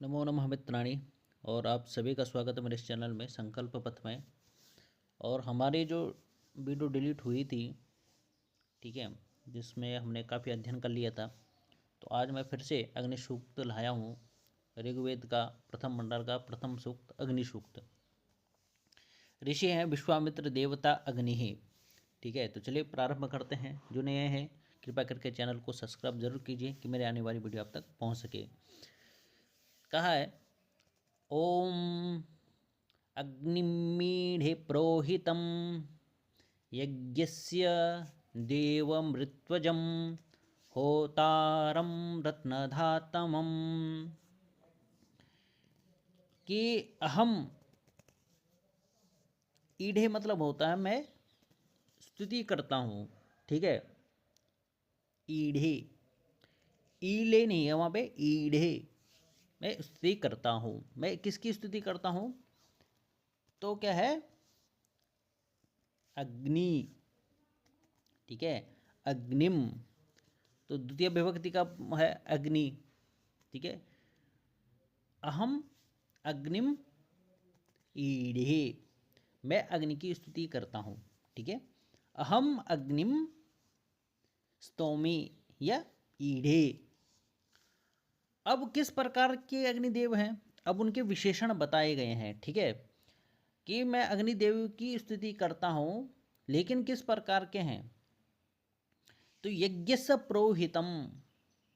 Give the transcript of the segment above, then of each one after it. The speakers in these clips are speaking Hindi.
नमो नमः मित्राणि। और आप सभी का स्वागत है मेरे इस चैनल में संकल्प पथ में। और हमारी जो वीडियो डिलीट हुई थी, ठीक है, जिसमें हमने काफ़ी अध्ययन कर लिया था, तो आज मैं फिर से अग्नि सूक्त लाया हूँ। ऋग्वेद का प्रथम मंडल का प्रथम सूक्त अग्नि सूक्त। ऋषि हैं विश्वामित्र देवता अग्नि ही। ठीक है, तो चलिए प्रारंभ करते हैं। जो नए हैं कृपया करके चैनल को सब्सक्राइब जरूर कीजिए कि मेरे आने वाली वीडियो आप तक पहुँच सके। कहा है ओम अग्निमीढे प्रोहितं यज्ञस्य देवमृत्वजं होतारं रत्नधातमम्। कि अहम, ईढ़े मतलब होता है मैं स्तुति करता हूँ। ठीक है, ईढ़े, ईले नहीं है वहाँ पे, ईढ़े मैं स्तुति करता हूँ। मैं किसकी स्तुति करता हूँ? तो क्या है? अग्नि। ठीक है, अग्निम, तो द्वितीय विभक्ति का है अग्नि। ठीक है, अहम अग्निम ईढ़े, मैं अग्नि की स्तुति करता हूँ। ठीक है, अहम अग्निम स्तौमि या ईढ़े। अब किस प्रकार के अग्निदेव हैं, अब उनके विशेषण बताए गए हैं। ठीक है, कि मैं अग्निदेव की स्तुति करता हूँ, लेकिन किस प्रकार के हैं? तो यज्ञ से प्रोहितम।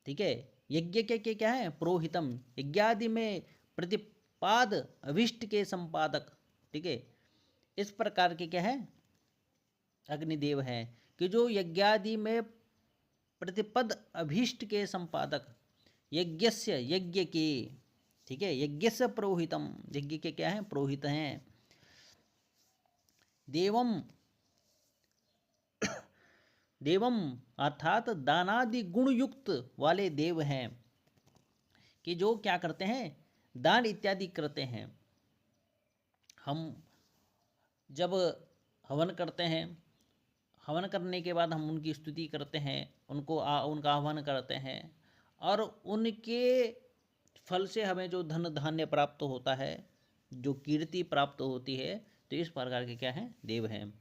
ठीक है, यज्ञ के क्या है? प्रोहितम, यज्ञादि में प्रतिपाद अभिष्ट के संपादक। ठीक है, इस प्रकार के क्या है? अग्निदेव हैं कि जो यज्ञादि में प्रतिपद अभीष्ट के संपादक, यज्ञस्य यज्ञ के। ठीक है, यज्ञस्य प्रोहितम, यज्ञ के क्या है? प्रोहित हैं। देवम, देवम अर्थात दानादि गुण युक्त वाले देव हैं, कि जो क्या करते हैं? दान इत्यादि करते हैं। हम जब हवन करते हैं, हवन करने के बाद हम उनकी स्तुति करते हैं, उनका आह्वान करते हैं, और उनके फल से हमें जो धन धान्य प्राप्त होता है, जो कीर्ति प्राप्त होती है, तो इस प्रकार के क्या हैं? देव हैं।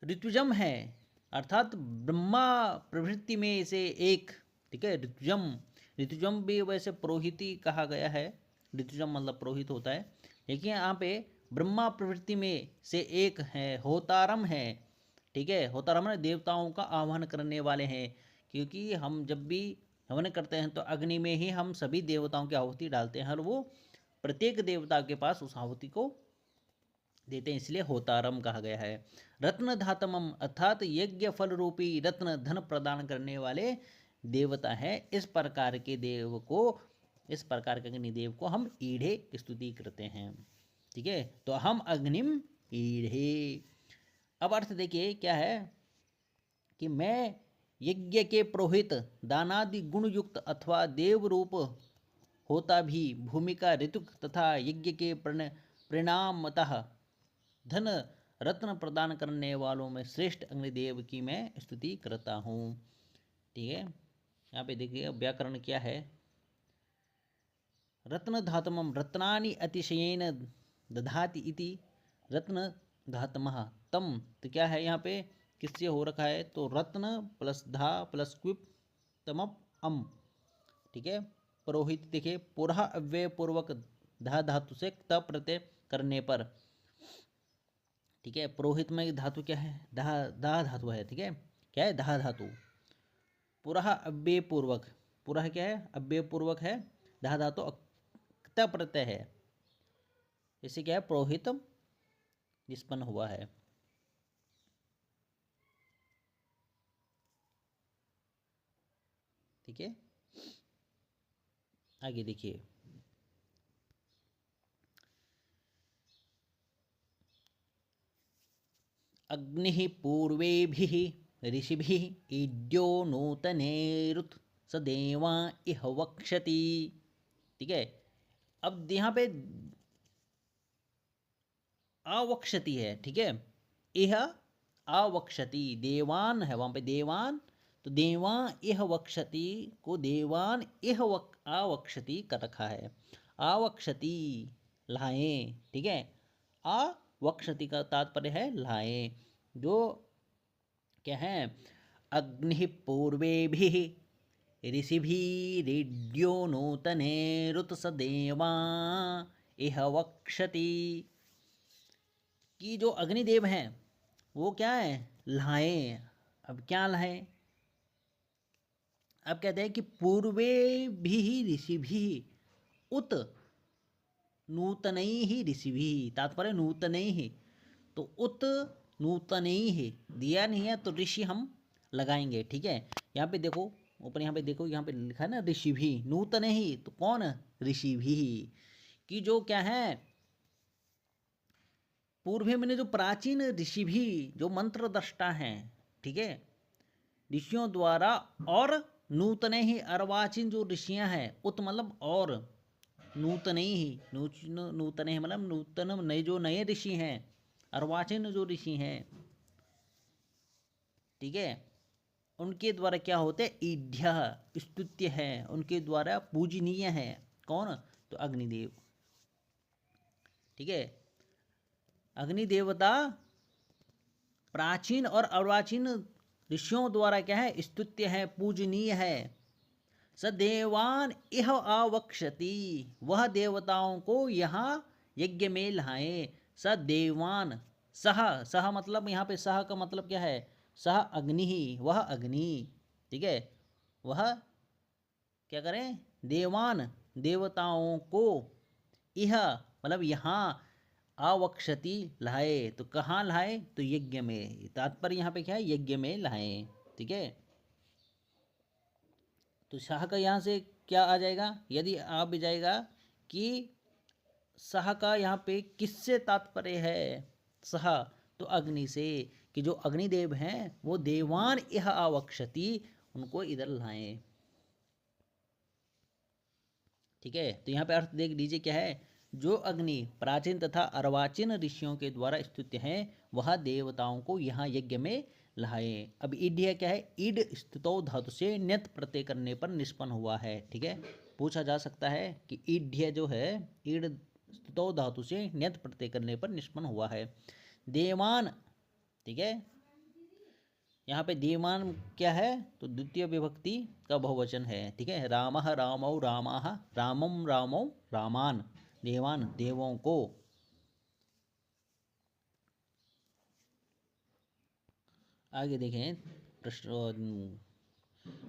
ऋतुजम है अर्थात ब्रह्मा प्रवृत्ति में से एक। ठीक है, ऋतुजम, ऋतुजम भी वैसे पुरोहित कहा गया है। ऋतुजम मतलब पुरोहित होता है, लेकिन यहाँ पे ब्रह्मा प्रवृत्ति में से एक है, होतारम है। ठीक है, होतारम ने देवताओं का आह्वान करने वाले हैं, क्योंकि हम जब भी हवन करते हैं तो अग्नि में ही हम सभी देवताओं की आहुति डालते हैं, और वो प्रत्येक देवता के पास उस आहुति को देते हैं, इसलिए होतारम कहा गया है। रत्न धातमम अर्थात यज्ञ फल रूपी रत्न धन प्रदान करने वाले देवता हैं। इस प्रकार के देव को, इस प्रकार के अग्निदेव को हम ईढ़े स्तुति करते हैं। ठीक है, तो हम अग्निम ईढ़े। अब अर्थ देखिए क्या है, कि मैं यज्ञ के पुरोहित दानादि गुण युक्त अथवा देव रूप होता भी भूमिका ऋतुक तथा यज्ञ के परिणामतः धन रत्न प्रदान करने वालों में श्रेष्ठ अग्निदेव की मैं स्तुति करता हूँ। ठीक है, यहाँ पे देखिए व्याकरण क्या है। रत्न धातमम रत्नानि अतिशयेन दधाति इति रत्न धातमः तम, तो क्या है यहाँ पे किससे हो रखा है? तो रत्न प्लस धा प्लस क्विप तमप अम। ठीक है, पुरोहित देखिए पुरः अव्यय पूर्वक धा धातु से त प्रत्यय करने पर। ठीक है, पुरोहित में धातु क्या है? दाह, दाह धातु है। ठीक है, क्या है? दाह धातु। पुरः अव्यय पूर्वक, पुरः क्या है? अव्यय पूर्वक है, दाह धातु अक्त प्रत्यय है, इससे क्या है? पुरोहित निष्पन्न हुआ है। ठीक है, आगे देखिए। अग्नि पूर्वेभिः ऋषिभिः ईड्यो नूतनेरुत सदेवा इह वक्षति। ठीक है, अब यहाँ पे आवक्षति है। ठीक है, यह आवक्षति देवान है, वहाँ पे देवान तो देवान इह वक्षति को देवान इह आवक्षति कर रखा है। आवक्षति लाएं, ठीक है। आवक्षति का तात्पर्य है लाएं। जो क्या है, अग्नि पूर्वेभिः ऋषिभिरीड्यो नूतने ऋतस देवा इह वक्षति, कि जो अग्निदेव हैं वो क्या है, लाएं। अब क्या लाएं, अब कहते हैं कि पूर्वे भी ऋषि भी उत नूतनई ही ऋषि भी, तात्पर्य नूतनई ही, तो उत नूतनई ही दिया नहीं है तो ऋषि हम लगाएंगे, ठीक है। यहाँ पे देखो ऊपर, यहाँ पे देखो, यहाँ पे लिखा है ना ऋषि भी, नूतन ही तो कौन, ऋषि भी, कि जो क्या है पूर्व में जो प्राचीन ऋषि भी जो मंत्र दृष्टा हैं, ठीक है, ऋषियों द्वारा, और नूतने ही अर्वाचीन जो ऋषियां हैं, उत मतलब और, नूतने ही नूतने मतलब नूतन नए जो नए ऋषि हैं, अर्वाचीन जो ऋषि हैं, ठीक है, उनके द्वारा क्या होते हैं, ईढ्य स्तुत्य है, उनके द्वारा पूजनीय है, कौन, तो अग्निदेव, ठीक है। अग्निदेवता प्राचीन और अर्वाचीन ऋषियों द्वारा क्या है, स्तुत्य है, पूजनीय है। सदेवान इह आवक्षति, वह देवताओं को यहाँ यज्ञ में लाए। सदेवान, सह, सह मतलब यहाँ पे सह का मतलब क्या है, सह अग्नि ही, वह अग्नि, ठीक है, वह क्या करें, देवान देवताओं को, यह मतलब यहाँ आवक्षति लाए, तो कहाँ लाए, तो यज्ञ में, तात्पर्य यहाँ पे क्या है, यज्ञ में लाए, ठीक है। तो शाह का यहाँ से क्या आ जाएगा, यदि आ भी जाएगा कि शाह का यहाँ पे किससे तात्पर्य है, सह तो अग्नि से, कि जो अग्निदेव हैं वो देवान यह आवक्षति, उनको इधर लाएं, ठीक है। तो यहाँ पे अर्थ देख लीजिए क्या है, जो अग्नि प्राचीन तथा अर्वाचीन ऋषियों के द्वारा स्तुत्य है, वह देवताओं को यहाँ यज्ञ में लाए। अब ईड्य क्या है, ईड स्तुतो धातु से ण्यत प्रत्यय करने पर निष्पन्न हुआ है, ठीक है। पूछा जा सकता है कि ईड्य जो है, ईड स्तुतो धातु से ण्यत प्रत्यय करने पर निष्पन्न हुआ है। देवान, ठीक है, यहाँ पे देवान क्या है, तो द्वितीय विभक्ति का बहुवचन है, ठीक है। रामः रामौ रामाः रामं रामौ रामान, देवान देवों को। आगे देखें प्रश्न,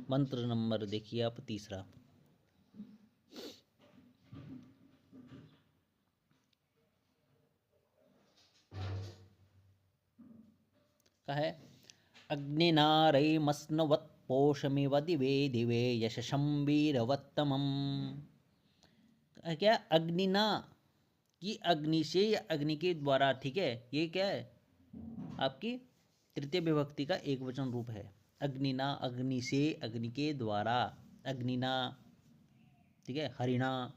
मंत्र नंबर देखिए आप तीसरा, का है अग्निनारैमस्नवत्पोषमिव दिवे दिवे यशशं वीरवत्तमम्, क्या, अग्निना की अग्नि से या अग्नि के द्वारा, ठीक है, ये क्या है आपकी तृतीय विभक्ति का एक वचन रूप है। अग्निना अग्नि से, अग्नि के द्वारा, अग्निना, ठीक है। हरिणा,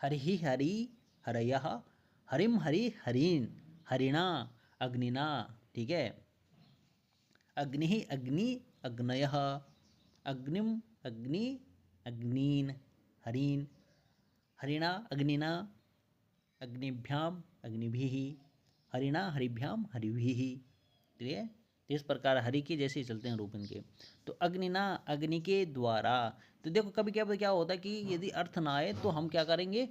हरि हरि हरयः, हरिम हरि हरीन, हरिणा अग्निना, ठीक है। अग्नि अग्नि अग्नयः, अग्निम अग्नि अग्नीन, हरीन, हरिणा अग्निना अग्निभ्याम अग्निभिः, हरिणा हरिभ्याम हरिभिः, ठीक है। इस प्रकार हरि के जैसे ही चलते हैं रूप इनके। तो अग्निना अग्नि के द्वारा, तो देखो कभी क्या होता है कि यदि अर्थ ना आए तो हम क्या करेंगे,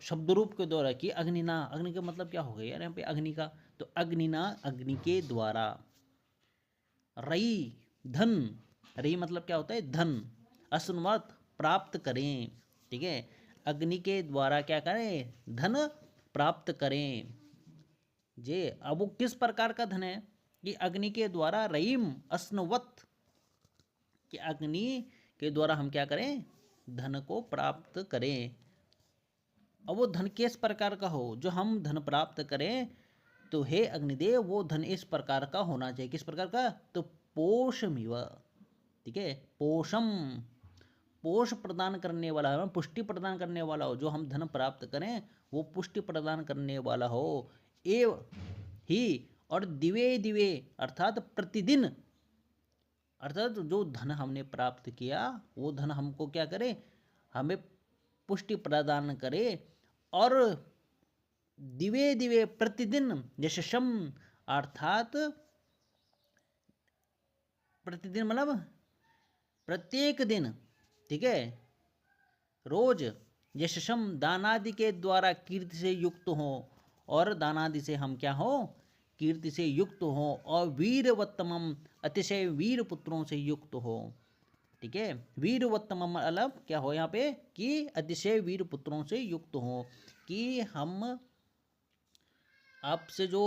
शब्द रूप के द्वारा, कि अग्निना, अग्नि का मतलब क्या हो गया यार यहाँ पे अग्नि का, तो अग्निना अग्नि के द्वारा। रई धन, रई मतलब क्या होता है, धन, असुन्वत प्राप्त करें, ठीक है। अग्नि के द्वारा क्या करें, धन प्राप्त करें। जे अब वो किस प्रकार का धन है, कि अग्नि के द्वारा रईम अस्नवत, कि अग्नि के द्वारा हम क्या करें, धन को प्राप्त करें। अब वो धन किस प्रकार का हो, जो हम धन प्राप्त करें, तो हे अग्निदेव वो धन इस प्रकार का होना चाहिए, किस प्रकार का, तो पोषमिव, ठीक है, पोषम, पोष प्रदान करने वाला है, पुष्टि प्रदान करने वाला हो, जो हम धन प्राप्त करें वो पुष्टि प्रदान करने वाला हो। एव ही, और दिवे दिवे अर्थात प्रतिदिन, अर्थात जो धन हमने प्राप्त किया वो धन हमको क्या करे, हमें पुष्टि प्रदान करे। और दिवे दिवे प्रतिदिन यशस्म, अर्थात प्रतिदिन मतलब प्रत्येक दिन, ठीक है, रोज यशस्म दानादि के द्वारा कीर्ति से युक्त हो, और दानादि से हम क्या हो, कीर्ति से युक्त हो, और वीरवत्तमम अतिशय वीर पुत्रों से युक्त हो। ठीक है, वीरवत्तमम मतलब क्या हो यहाँ पे कि अतिशय वीर पुत्रों से युक्त हो, कि हम आपसे जो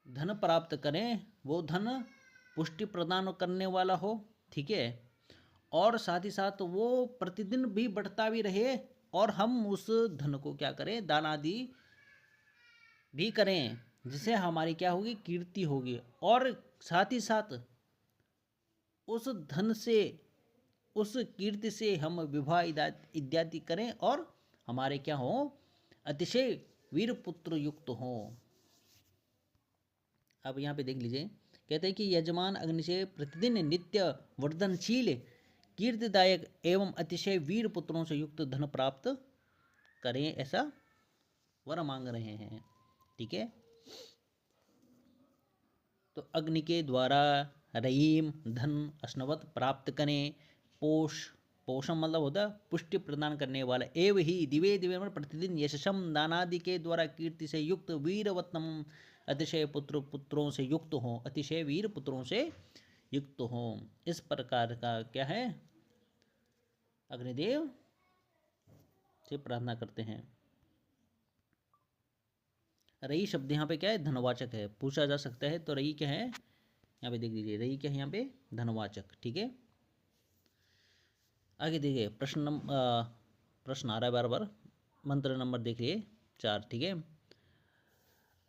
धन प्राप्त करें वो धन पुष्टि प्रदान करने वाला हो। ठीक है, और साथ ही साथ वो प्रतिदिन भी बढ़ता भी रहे, और हम उस धन को क्या करें, दान आदि भी करें, जिससे हमारी क्या होगी, कीर्ति होगी। और साथ ही साथ उस धन से, उस कीर्ति से हम विवाह इत्यादि करें, और हमारे क्या हो, अतिशय वीर पुत्र युक्त हो। अब यहाँ पे देख लीजिए, कहते हैं कि यजमान अग्नि से प्रतिदिन नित्य वर्धनशील कीर्तिदायक एवं अतिशय वीर पुत्रों से युक्त धन प्राप्त करें, ऐसा वर मांग रहे हैं। ठीक है, तो अग्नि के द्वारा रहीम धन अस्नवत प्राप्त करें। पोषण मतलब होता है पुष्टि प्रदान करने वाला। एव ही दिवे दिवे में प्रतिदिन यशम दानादि के द्वारा कीर्ति से युक्त वीरवत्तम अतिशय पुत्रों से युक्त हो, अतिशय वीर पुत्रों से युक्त हो। इस प्रकार का क्या है, अग्निदेव से प्रार्थना करते हैं। रई शब्द यहाँ पे क्या है, धनवाचक है, पूछा जा सकता है। तो रई क्या है, यहाँ पे देख लीजिए, रई क्या है यहाँ पे, धनवाचक। ठीक है, आगे देखिए प्रश्न आ रहा है बार बार, मंत्र नंबर देखिए 4। ठीक है,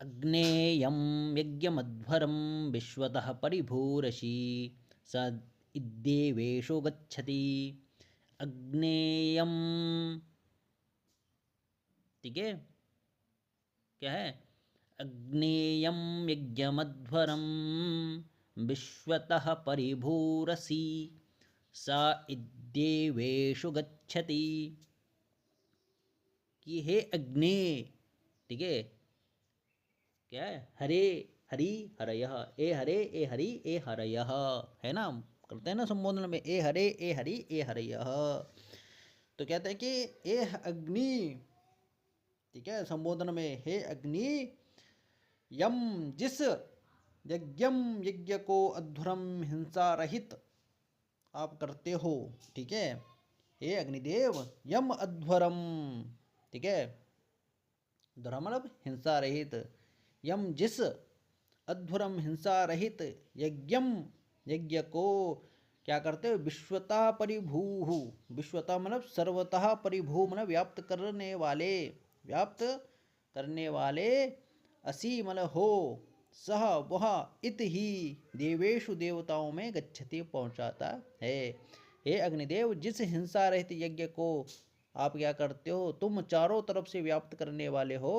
अग्नेयं यज्ञमध्वरं विश्वतः परिभूरसि स इद्देवेषु गच्छति। अग्नेयम, ठीक है, क्या है, अग्नेयं यज्ञमध्वरं विश्वतः परिभूरसि सा इद्देवेषु गच्छति। कि हे अग्नि, ठीक है, क्या है, हरे हरि हरयः, ए हरे ए हरि ए हरयः, है ना, करते हैं ना संबोधन में, ए हरे ए हरि ए हरयः। तो कहते हैं कि ए अग्नि, ठीक है, संबोधन में, हे अग्नि, यम जिस, यज्ञम यज्ञ को, अध्वरम हिंसा रहित आप करते हो। ठीक है, हे अग्निदेव, यम अध्वरम, ठीक है, अध्वरम मतलब हिंसा रहित, यम जिस, अध्वरम हिंसा रहित, यज्ञम यज्ञ को क्या करते हो, विश्वतः परिभूः, विश्वतः मतलब सर्वतः, परिभू मतलब व्याप्त करने वाले, व्याप्त करने वाले, असी मतलब हो, सह वह, इत ही देवेशु देवताओं में गच्छति पहुंचाता है। हे अग्निदेव, जिस हिंसा रहित यज्ञ को आप क्या करते हो, तुम चारों तरफ से व्याप्त करने वाले हो।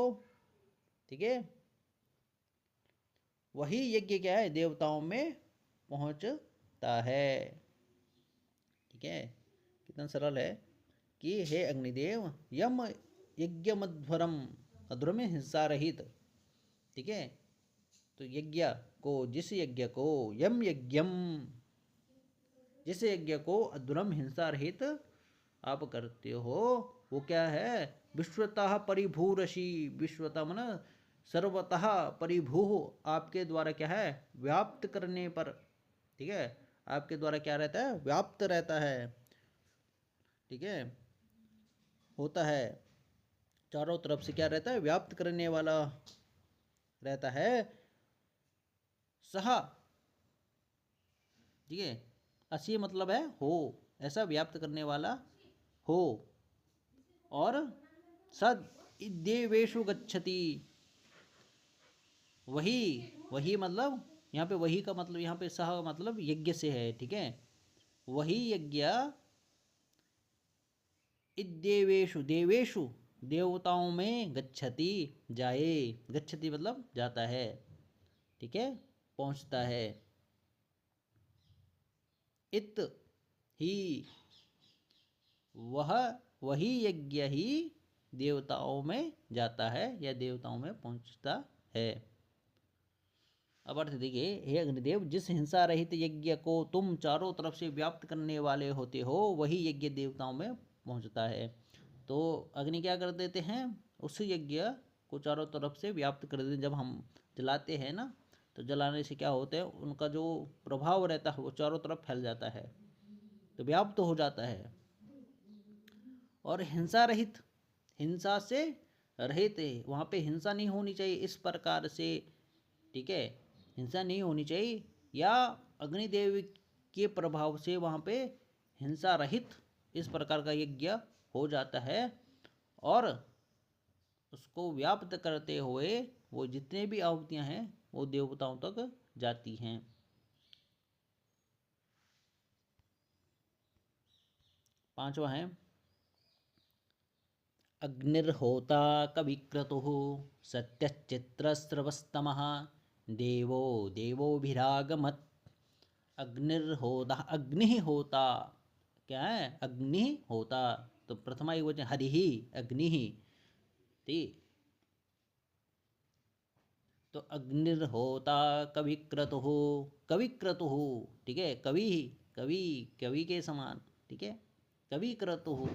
ठीक है, वही यज्ञ क्या है, देवताओं में पहुंचता है। ठीक है, कितना सरल है कि हे अग्निदेव, यम यज्ञमध्वरम, अध्वर में हिंसा रहित। ठीक है, तो यज्ञ को, जिस यज्ञ को, यम यज्ञम, जिस यज्ञ को अध्वरम हिंसा रहित आप करते हो, वो क्या है, विश्वतः परिभूरसि, विश्वतः मन सर्वतः, परिभू आपके द्वारा क्या है, व्याप्त करने पर। ठीक है, आपके द्वारा क्या रहता है, व्याप्त रहता है। ठीक है, होता है, चारों तरफ से क्या रहता है, व्याप्त करने वाला रहता है। सहा, ठीक है, असी मतलब है हो, ऐसा व्याप्त करने वाला हो। और सद देवेशु गच्छति, वही, वही मतलब यहाँ पे वही का मतलब, यहाँ पे सह मतलब यज्ञ से है। ठीक है, वही यज्ञ देवेशु, देवेशु देवताओं में गच्छति जाए, गच्छति मतलब जाता है। ठीक है, पहुंचता है। इत ही, वही यज्ञ ही देवताओं में जाता है या देवताओं में पहुंचता है। अब अर्थ देखिए, हे अग्निदेव, जिस हिंसा रहित यज्ञ को तुम चारों तरफ से व्याप्त करने वाले होते हो, वही यज्ञ देवताओं में पहुंचता है। तो अग्नि क्या कर देते हैं, उस यज्ञ को चारों तरफ से व्याप्त कर देते हैं। जब हम जलाते हैं ना, तो जलाने से क्या होता है, उनका जो प्रभाव रहता है वो चारों तरफ फैल जाता है, तो व्याप्त हो जाता है। और हिंसा रहित, हिंसा से रहित है, वहाँ पे हिंसा नहीं होनी चाहिए इस प्रकार से, ठीक है, हिंसा नहीं होनी चाहिए, या अग्निदेव के प्रभाव से वहाँ पे हिंसा रहित इस प्रकार का यज्ञ हो जाता है, और उसको व्याप्त करते हुए वो जितने भी आहुतियाँ हैं वो देवताओं तक जाती हैं। पांचवा है, अग्निर्होता कविक्रतुः सत्यश्चित्रस्रवस्तमः देवो देवोभिरागमत्। अग्निर्होता, अग्नि होता, क्या है, अग्नि होता, तो प्रथमा एक वचन हरि ही, अग्नि ही, ठीक। तो अग्निर्होता कविक्रतुः, कविक्रतुः, ठीक है, कवि, कवि, कवि के समान, ठीक है, कविक्रतुः।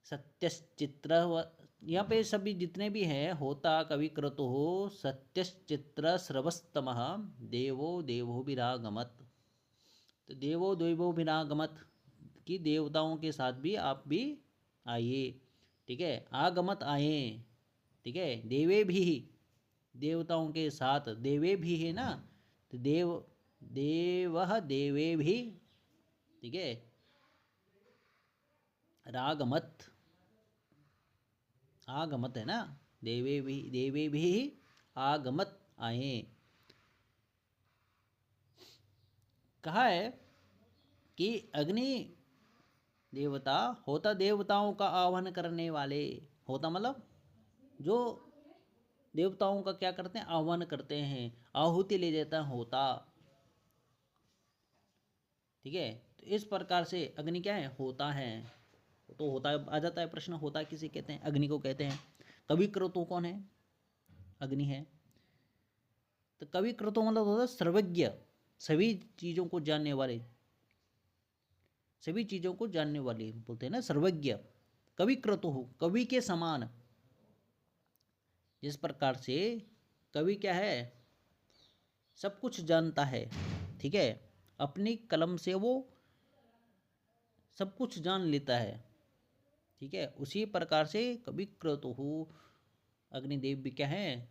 सत्यश्चित्र, यहाँ पे सभी जितने भी हैं, होता कविक्रतुः सत्यश्चित्र स्रवस्तमः देवो देवोभिरागमत्। तो देवो देवोभिरागमत् कि देवताओं के साथ भी आप भी आइए, ठीक है, आगमत आए, ठीक है, देवे भी, देवताओं के साथ, देवे भी है ना, तो देव, देवः देवे भी, ठीक है, रागमत, आगमत है ना, देवे भी आगमत आए। कहा है कि अग्नि देवता होता, देवताओं का आह्वान करने वाले, होता मतलब जो देवताओं का क्या करते हैं, आह्वान करते हैं, आहुति ले जाता है होता, ठीक है। तो इस प्रकार से अग्नि क्या है, होता है। तो होता आ जाता है प्रश्न, होता किसे कहते हैं, अग्नि को कहते हैं। कवि क्रतु कौन है, अग्नि है। तो कवि क्रतु मतलब होता है सर्वज्ञ, सभी चीज़ों को जानने वाले, सभी चीज़ों को जानने वाले बोलते हैं ना, सर्वज्ञ। कवि क्रतु, कवि के समान, जिस प्रकार से कवि क्या है, सब कुछ जानता है, ठीक है, अपनी कलम से वो सब कुछ जान लेता है, ठीक है, उसी प्रकार से कवि क्रतुः अग्निदेव भी क्या है,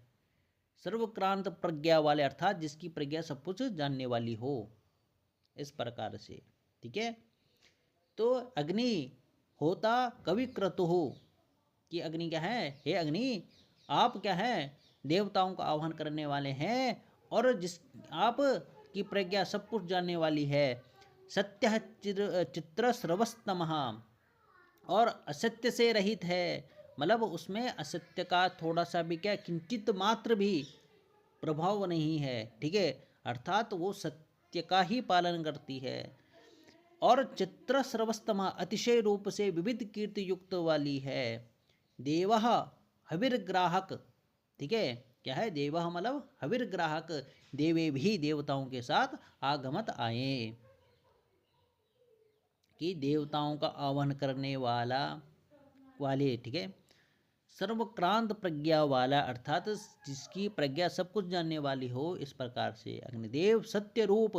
सर्वक्रांत प्रज्ञा वाले, अर्थात जिसकी प्रज्ञा सब कुछ जानने वाली हो, इस प्रकार से, ठीक है। तो अग्नि होता कवि क्रतुः कि अग्नि क्या है, हे अग्नि, आप क्या है, देवताओं का आह्वान करने वाले हैं, और जिस आप की प्रज्ञा सब कुछ जानने वाली है। सत्य चित्र स्रवस्तमः, और असत्य से रहित है, मतलब उसमें असत्य का थोड़ा सा भी क्या, किंचित मात्र भी प्रभाव नहीं है, ठीक है, अर्थात वो सत्य का ही पालन करती है। और चित्र सर्वस्तमा, अतिशय रूप से विविध कीर्ति युक्त वाली है। देवः हविर्ग्राहक, ठीक है, क्या है, देवः मतलब हविर्ग्राहक, देवे भी देवताओं के साथ आगमत आए, कि देवताओं का आह्वान करने वाला वाले, ठीक है, सर्वक्रांत प्रज्ञा वाला, अर्थात जिसकी प्रज्ञा सब कुछ जानने वाली हो, इस प्रकार से अग्निदेव सत्य रूप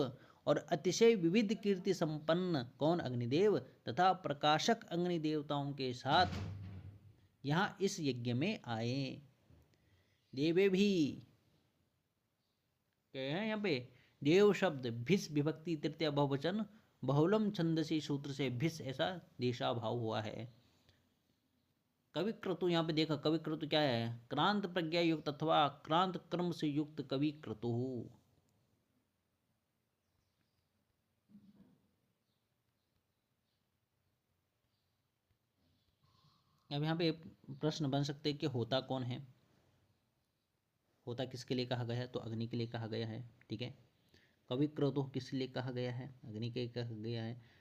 और अतिशय विविध कीर्ति संपन्न, कौन, अग्निदेव, तथा प्रकाशक अग्नि देवताओं के साथ यहाँ इस यज्ञ में आए। देवे भी क्या है, यहाँ पे देव शब्द भिस विभक्ति तृतीय बहुवचन, बहुलम छंदसी सूत्र से भिस ऐसा देशा भाव हुआ है। कवि क्रतु, यहाँ पे देखा, कवि क्रतु क्या है, क्रांत प्रज्ञा युक्त अथवा क्रांत कर्म से युक्त कवि क्रतु। अब यहाँ पे प्रश्न बन सकते हैं कि होता कौन है, होता किसके लिए कहा गया है, तो अग्नि के लिए कहा गया है, ठीक है। कविक्रतुः किस लिए कहा गया है, अग्नि के कहा गया है।